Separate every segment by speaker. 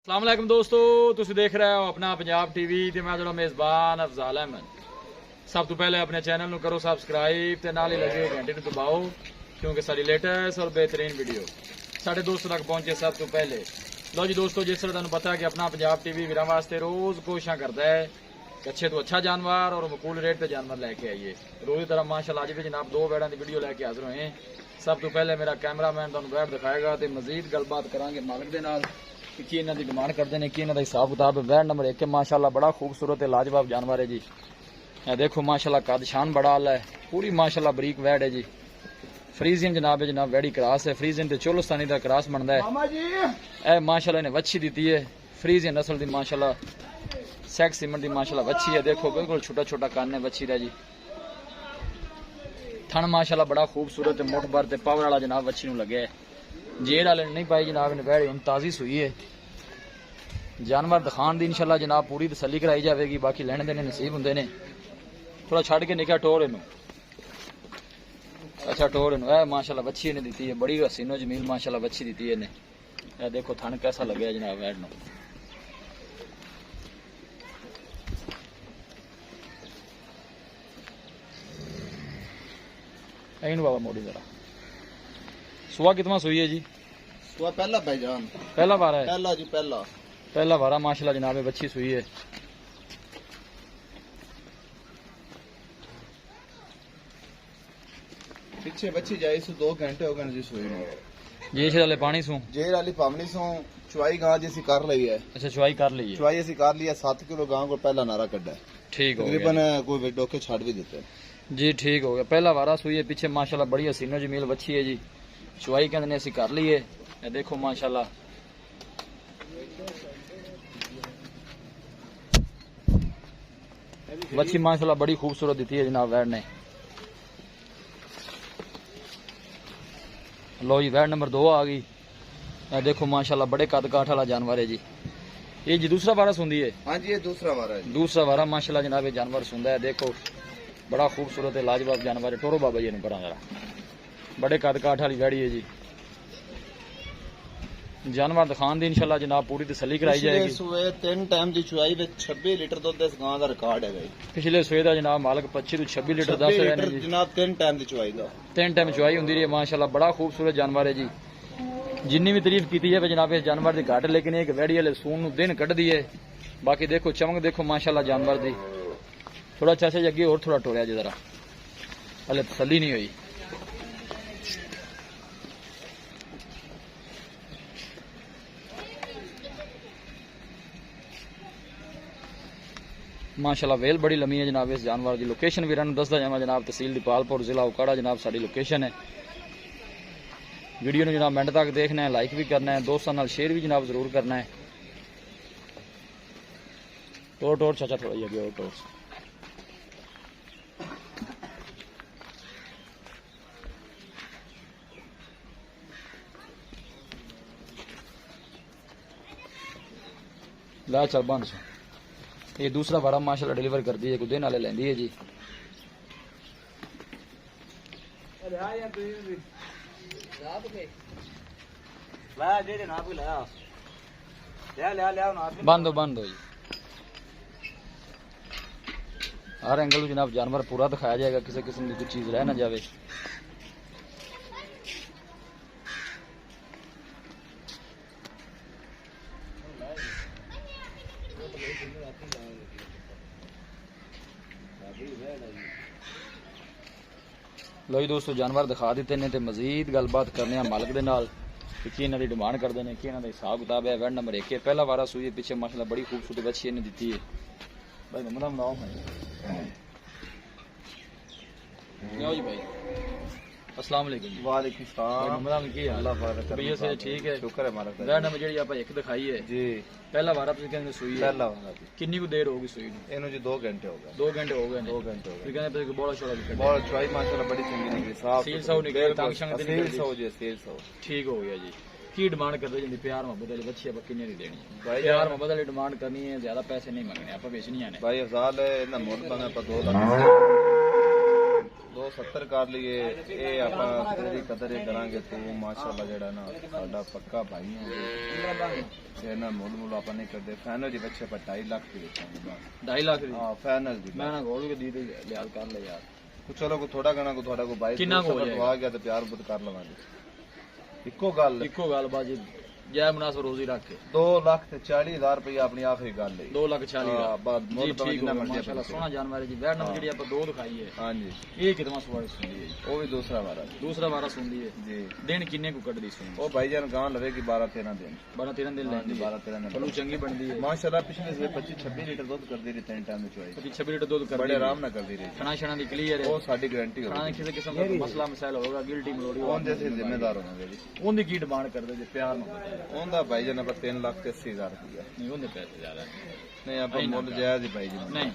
Speaker 1: अस्सलाम वालेकुम दोस्तों, तुसीं देख रहे हो अपना पंजाब टीवी ते मैं जोड़ा मेज़बान अफजाल अहमद। सब तो पहले अपने चैनल नूं करो सबसक्राइब ते नाल ही लगे घंटे नूं दबाओ क्योंकि सारी लेटेस्ट और बेहतरीन वीडियो साढ़े दोस्तों तक पहुंचे सब तो पहले। लो जी दोस्तों, जिस तरह तुहानूं पता है कि अपना पंजाब टीवी वीरां वास्ते रोज़ कोशिशां करता है कि अच्छे तो अच्छा जानवर और मकूल रेट पे जानवर लैके आइए। रोज़ की तरह माशाअल्लाह अज भी जनाब दो वैड़ां की वीडियो लैके हाजिर होए। सब तो पहले मेरा कैमरामैन तुहानूं वैड़ दिखाएगा तो मजीद गलबात करांगे मालिक दे नाल की इन्हां दी डिमांड करते हैं, कि इन्हां दा हिसाब किताब। वैड़ नंबर 1 माशाअल्लाह बड़ा खूबसूरत है, लाजवाब जानवर है जी। ये देखो माशाअल्लाह कद शान बड़ा आला है, पूरी माशाअल्लाह बरीक वैड़ है जी। फ्रीजियन जनाब है, जनाब वैड़ी क्रॉस है, फ्रीजियन ते चोलस्तानी दा क्रॉस बनदा है। ए माशाअल्लाह इन्हें वच्छी दी है, फ्रीजियन नस्ल दी माशाअल्लाह सैक सीमेंट दी माशाअल्लाह वच्छी है। देखो बिल्कुल छोटा छोटा कान है वच्छी दा जी। थन माशाअल्लाह बड़ा खूबसूरत है, मुठ भर ते पावर वाला जनाब वच्छी नूं लगे है। जेड़ वाले नहीं पाई जनाब, इन्हें वैड़ी हम ताजी सुई है। जानवर दिखान दी इंशाल्लाह जनाब पूरी तसल्ली कराई जाएगी, बाकी लेने देने नसीब होंगे ने। थोड़ा छड़ के निका टोर इनू, अच्छा टोर इनू। माशाल्लाह बच्ची ने दी है, बड़ी हसीनो जमील माशाल्लाह बच्ची दी है ने। देखो थन कैसा लगे जनाब वैड़ नू। इन बाबा मोड़ी जरा सुहा कितना सुई है जी?
Speaker 2: सुहा पहला भाईजान,
Speaker 1: पहला बार है,
Speaker 2: पहला जी
Speaker 1: पहला बारा माशाल्लाह जनाब बच्ची सुई है।
Speaker 2: पीछे बच्ची जाई सु 2 घंटे हो गए जी सुई में।
Speaker 1: जेश वाले पानी सू
Speaker 2: जेर वाली पावनी सु चुवाई गां जी कर लई है।
Speaker 1: अच्छा चुवाई कर ली है,
Speaker 2: चुवाई असी कर लिया। 7 किलो गां को पहला नारा कड्डा है,
Speaker 1: ठीक हो गया
Speaker 2: तकरीबन कोई डोके छाड़ भी देते हैं
Speaker 1: जी। ठीक हो गया, पहला वारा सुई है। पीछे माशाल्लाह बड़ी हसीनो जमील बच्ची है जी। चुवाई कहते ने असी कर ली है। ये देखो माशाल्लाह बच्ची माशाल्लाह बड़ी खूबसूरत दी है जनाब वैड़ ने। लो जी वैड़ नंबर 2 आ गई। ये देखो माशाल्लाह बड़े कद काठ वाला जानवर है जी। ये जी दूसरा वारा सुंदी है?
Speaker 2: हाँ जी, ये दूसरा वारा है।
Speaker 1: दूसरा वारा माशाल्लाह जनाब ये जानवर सुंदा है। देखो बड़ा खूबसूरत है, लाजवाब जानवर है। टोरो बाबा जी ने करा जरा, बड़े कद काठ वाली वैड़ी है जी। जानवर दिखान दी इंशाल्लाह जनाब पूरी तसल्ली कराई जाएगी।
Speaker 2: सुबह 3 टाइम दी चुवाई में 26 लीटर दूध इस गां दा रिकॉर्ड है भाई।
Speaker 1: पिछले सुबह दा जनाब मालिक 25 तो 26 लीटर दस रहे ने जी।
Speaker 2: जनाब 3 टाइम दी चुवाई दा
Speaker 1: 3 टाइम चुवाई होंदी रही है माशाल्लाह। बड़ा खूबसूरत जानवर है जी। जिन्नी भी तारीफ की है जनाब इस जानवर की घट, लेकिन एक वैड़ी वाले सून नूं दिन कढ़ दी है। बाकी देखो चमक देखो माशाल्लाह जानवर दी। थोड़ा चाचा जी अगे और थोड़ा टोरिया जी जरा, हले तसल्ली नहीं हुई। माशाल्लाह वेल बड़ी लम्मी है जनाब इस जानवर की। लोकेशन भी दसदा जावा जनाब, तहसील दीपालपुर जिला उकाड़ा जनाब साड़ी लोकेशन है। वीडियो जनाब मिनट तक देखना है, लाइक भी करना है, दोस्तों नाल शेयर भी जनाब जरूर करना है। टोर टोर चाचा थोड़ा जी और टोर ला चल बंद सो। ये दूसरा वारा माशाल्लाह डिलीवर कर दी है, कुछ दिन वाले लेंदी है जी। बंद हो जी। हर एंगल जनाब जानवर पूरा दिखाया जाएगा, किसी किस्म की कोई चीज रह ना जाए। लो जी दोस्तों जानवर दिखा दिते ने, ते मजीद गलबात करने मालिक दे नाल कि इन्हां दी डिमांड करते हैं, कि इन्हां दा हिसाब किताब है। वैड़ नंबर 1 पहला वारा सुई पीछे माशाल्लाह बड़ी खूबसूरत बच्ची ने दी है भाई। नंबर बनाओ जी भाई। अस्सलाम वालेकुम।
Speaker 2: वालेकुम सलाम।
Speaker 1: नंबर की हाल
Speaker 2: अल्लाह
Speaker 1: भैया से ठीक है,
Speaker 2: शुक्र है मालिक दा।
Speaker 1: वैड़ नंबर जी आप एक दिखाई है
Speaker 2: जी,
Speaker 1: पहला वारा तुसीं कहंदे सुई है?
Speaker 2: पहला वारा जी।
Speaker 1: कितनी को देर होगी सुई नूं?
Speaker 2: इन्हों जी 2 घंटे हो गए।
Speaker 1: 2 घंटे हो गए ने।
Speaker 2: 2 घंटे हो गए।
Speaker 1: फिर कहंदे बोला छोड़ा भी
Speaker 2: बहुत चुवाई माशाल्लाह बड़ी चंगी निकली, साफ
Speaker 1: सील सौ निकली, तंग शंग ते निकली।
Speaker 2: सील सौ जी, सील सौ।
Speaker 1: ठीक हो गया जी। की डिमांड करते जी? प्यार मोहब्बत वाली बच्ची है, किन्नी नहीं देनी
Speaker 2: भाई
Speaker 1: प्यार मोहब्बत वाली डिमांड करनी है, ज्यादा पैसे नहीं मंगने, आप बेचनी है।
Speaker 2: भाई अफजाल है ना मोट बना पर 2 लाख। 270 ਕਰ ਲਈਏ ਇਹ ਆਪਾਂ ਤੇਰੀ ਕਦਰ ਇਹ ਕਰਾਂਗੇ ਤੂੰ ਮਾਸ਼ਾਅੱਲਾ ਜਿਹੜਾ ਨਾ ਸਾਡਾ ਪੱਕਾ ਭਾਈ ਹੈ ਇਹ ਨਾ ਮੁੱਲ ਆਪਾਂ ਨਹੀਂ ਕਰਦੇ ਫਾਈਨਲ ਦੇ ਬੱਚੇ ਆਪਾਂ 2.5 ਲੱਖ ਦੀ ਵੇਚਾਂਗੇ ਬਸ
Speaker 1: 2.5 ਲੱਖ ਦੀ
Speaker 2: ਹਾਂ ਫਾਈਨਲ ਦੀ
Speaker 1: ਮੈਂ ਨਾ ਗੋਲ ਕੇ ਦੀ ਤੇ ਲਿਆਦ ਕਰ ਲੈ ਯਾਰ
Speaker 2: ਚਲੋ ਕੋ ਥੋੜਾ ਗਣਾ ਕੋ ਤੁਹਾਡਾ ਕੋ 22
Speaker 1: ਕਿੰਨਾ ਕੁ ਹੋ ਜਾਏਗਾ?
Speaker 2: ਆ ਗਿਆ ਤੇ ਪਿਆਰ ਬੁੱਧ ਕਰ ਲਵਾਂਗੇ ਇੱਕੋ ਗੱਲ
Speaker 1: ਬਾਜੀ ਜੈ ਮੁਨਾਸਬ ਰੋਜ਼ੀ ਰੱਖ ਕੇ
Speaker 2: 2,40,000 ਰੁਪਏ ਆਪਣੀ ਆਖਰੀ ਗੱਲ ਹੈ
Speaker 1: 2,40,000
Speaker 2: ਹਾਂ, ਬਸ ਮੁੱਲ
Speaker 1: ਜੀ
Speaker 2: ਤਾਂ
Speaker 1: ਠੀਕ
Speaker 2: ਜਿੰਨਾ
Speaker 1: ਹੋ
Speaker 2: ਮਰਜ਼ੀ
Speaker 1: ਮਾਸ਼ਾਅੱਲਾ ਸੋਹਣਾ ਜਾਨਵਰ ਹੈ ਜੀ ਵੈਟ ਨੰਬਰ ਜਿਹੜੀ ਆਪਾਂ ਦੋ ਦਿਖਾਈ ਹੈ
Speaker 2: ਹਾਂਜੀ
Speaker 1: ਇਹ ਕਿਤਨਾ ਸਵਾਲ ਸੁਣਦੀ ਹੈ ਜੀ
Speaker 2: ਉਹ ਵੀ ਦੂਸਰਾ ਵਾਰਾ
Speaker 1: ਦੂਸਰਾ ਵਾਰਾ ਸੁਣਦੀ ਹੈ
Speaker 2: ਜੀ
Speaker 1: ਦਿਨ ਕਿੰਨੇ ਕੁ ਕੱਢਦੀ ਸੁਣਦੀ
Speaker 2: ਉਹ ਭਾਈਜਾਨ ਗਾਂ ਲਵੇਗੀ 12-13 ਦਿਨ
Speaker 1: 12-13 ਦਿਨ ਲੈਂਦੀ
Speaker 2: 12-13 ਦਿਨ
Speaker 1: ਚਲੋ ਚੰਗੀ ਬਣਦੀ ਹੈ
Speaker 2: ਮਾਸ਼ਾਅੱਲਾ ਪਿਛਲੇ ਸੇ 25-26 ਲੀਟਰ ਦੁੱਧ ਕਰਦੀ ਰਹੀ 3 ਟਾਈਮ ਦੀ ਚੁਆਈ
Speaker 1: 26 ਲੀਟਰ ਦੁੱਧ ਕਰਦੀ
Speaker 2: ਬੜੇ ਆਰਾਮ ਨਾਲ ਕਰਦੀ ਰਹੀ
Speaker 1: ਖਾਣਾ ਛਣਾ ਦੀ ਕਲੀਅਰ ਹੈ
Speaker 2: ਉਹ ਸਾਡੀ ਗਾਰੰਟੀ
Speaker 1: ਖਾਣਾ
Speaker 2: ਹੋਵੇ
Speaker 1: ਕਿਸੇ ਕਿਸਮ ਦਾ ਮਸਲਾ ਮਸਾਇਲ ਹੋਗਾ ਗਿਲਟੀ ਮਲੋੜੀ
Speaker 2: ਉਹਦੇ ਅਸੀਂ ਜ਼ਿੰਮੇਦਾਰ ਹੋਵਾਂਗੇ ਜੀ
Speaker 1: ਉਹਦੀ ਕੀ ਡਿਮਾਂਡ ਕਰਦੇ ਜੇ ਪਿਆਰ ਨਾਲ
Speaker 2: ਉਹਦਾ ਭਾਈਜਾਨ ਆਪਾਂ 3,80,000 ਰੁਪਇਆ
Speaker 1: ਨਹੀਂ ਉਹਦੇ ਪੈਸੇ ਜ਼ਿਆਦਾ
Speaker 2: ਨਹੀਂ ਆਪਾਂ ਮੁੱਲ ਜਾਇਜ਼ ਹੀ ਭਾਈ ਜੀ
Speaker 1: ਨਹੀਂ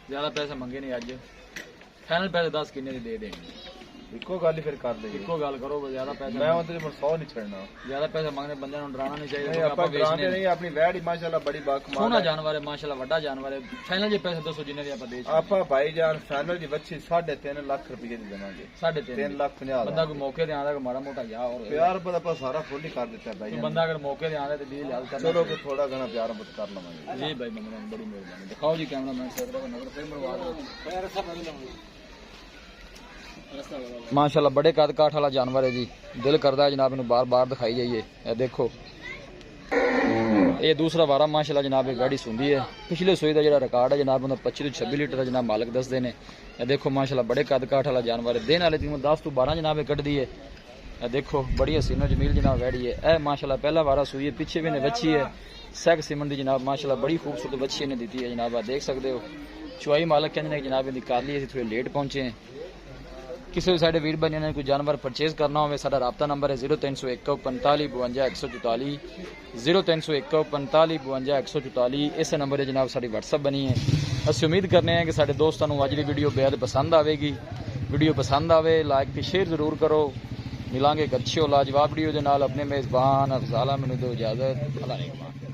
Speaker 1: ਜ਼ਿਆਦਾ ਪੈਸੇ ਮੰਗੇ ਨਹੀਂ ਅੱਜ ਫਾਈਨਲ ਪੈਸੇ 10 ਕਿੰਨੇ ਦੇ ਦੇ ਦੇਣਗੇ
Speaker 2: ਇੱਕੋ ਗੱਲ ਹੀ ਫਿਰ ਕਰ ਲਈਏ
Speaker 1: ਇੱਕੋ ਗੱਲ ਕਰੋ ਜ਼ਿਆਦਾ ਪੈਸੇ
Speaker 2: ਮੈਂ ਉਹਦੇ ਪਰ 100 ਨਹੀਂ ਛੱਡਣਾ
Speaker 1: ਜ਼ਿਆਦਾ ਪੈਸੇ ਮੰਗਦੇ ਬੰਦਿਆਂ ਨੂੰ ਡਰਾਉਣਾ ਨਹੀਂ ਚਾਹੀਦਾ
Speaker 2: ਨਹੀਂ ਆਪਾਂ ਗਰਾਂਟੇ ਨਹੀਂ ਆਪਣੀ ਵੈੜ ਹੀ ਮਾਸ਼ਾਅੱਲਾ ਬੜੀ ਬਾਕਮਾਲ
Speaker 1: ਸੋਹਣਾ ਜਾਨਵਰ ਹੈ ਮਾਸ਼ਾਅੱਲਾ ਵੱਡਾ ਜਾਨਵਰ ਹੈ ਫਾਈਨਲ ਜੇ ਪੈਸੇ ਦੱਸੋ ਜਿੰਨੇ ਦੇ ਆਪਾਂ ਦੇ
Speaker 2: ਆਪਾਂ ਭਾਈਜਾਨ ਫਾਈਨਲ ਦੀ ਬੱਚੀ 3.5 ਲੱਖ ਰੁਪਏ ਦੀ ਦੇਵਾਂਗੇ
Speaker 1: 3.5
Speaker 2: 3,50,000
Speaker 1: ਬੰਦਾ ਕੋਈ ਮੌਕੇ ਤੇ ਆਂਦਾ ਕੋਈ ਮਾੜਾ ਮੋਟਾ ਜਾ ਹੋਰ
Speaker 2: ਪਿਆਰ ਪਰ ਆਪਾਂ ਸਾਰਾ ਫੁੱਲ ਹੀ ਕਰ ਦਿੱਤਾ ਭਾਈ
Speaker 1: ਬੰਦਾ ਅਗਰ ਮੌਕੇ ਤੇ ਆਂਦਾ ਤੇ 20 ਲਿਆਲ ਕਰਨਾ
Speaker 2: ਚਲੋ ਕਿ ਥੋੜਾ ਘਣਾ ਪਿਆਰ ਮੁੱਤ ਕਰ ਲਵਾਂਗੇ
Speaker 1: ਜੀ ਭਾਈ ਮੰਗਣਾ ਬੜੀ ਮਿਹਰਬਾਨੀ ਦਿਖਾਓ ਜੀ ਕੈਮਰਾ ਮੈਨ ਸੇਕ ਰੋ ਨਗਰ ਫਿਰ ਮਰਵਾ ਦਿਓ माशाल्लाह बड़े कद काठ वाला जानवर है जी दिल करता है जनाब इन्हें बार बार दिखाई जाइए ये देखो ये दूसरा वारा माशाल्लाह जनाब ये गाड़ी सुंदी है पिछले सोई का जो रिकॉर्ड है जनाब 25 तो 26 लीटर का जनाब मालिक दसते हैं ये देखो माशाल्लाह बड़े कद काठ वाला जानवर है दिन वाले दिन 10 तो 12 जनाब कट दी है ये देखो बड़ी हसीनो जमील जनाब वैड़ी है यह माशाल्लाह पहला वारा सुई है पीछे भी ने बच्ची है सैक सिमन की जनाब माशाल्लाह बड़ी खूबसूरत बच्ची ने दी है जनाब आप देख सकते हो चुआई मालिक कहते जनाब इनकी कर ली थोड़े लेट पहुंचे हैं किसी भी साढ़े वीर बने ने कोई जानवर परचेज करना हो साडा राब्ता नंबर है 0301 45 52 144 0301 45 52 144 इस नंबर पर जनाब साड़ी व्हाट्सअप बनी है असं उम्मीद करने हैं कि साढ़े दोस्तों को अज की वीडियो बेहद पसंद आएगी वीडियो पसंद आए लाइक तो शेयर जरूर करो मिलांगे एक अच्छी और लाजवाब वीडियो के नाल अपने मेज़बान अफजाल मैनू दो इजाजत अल्लाह ने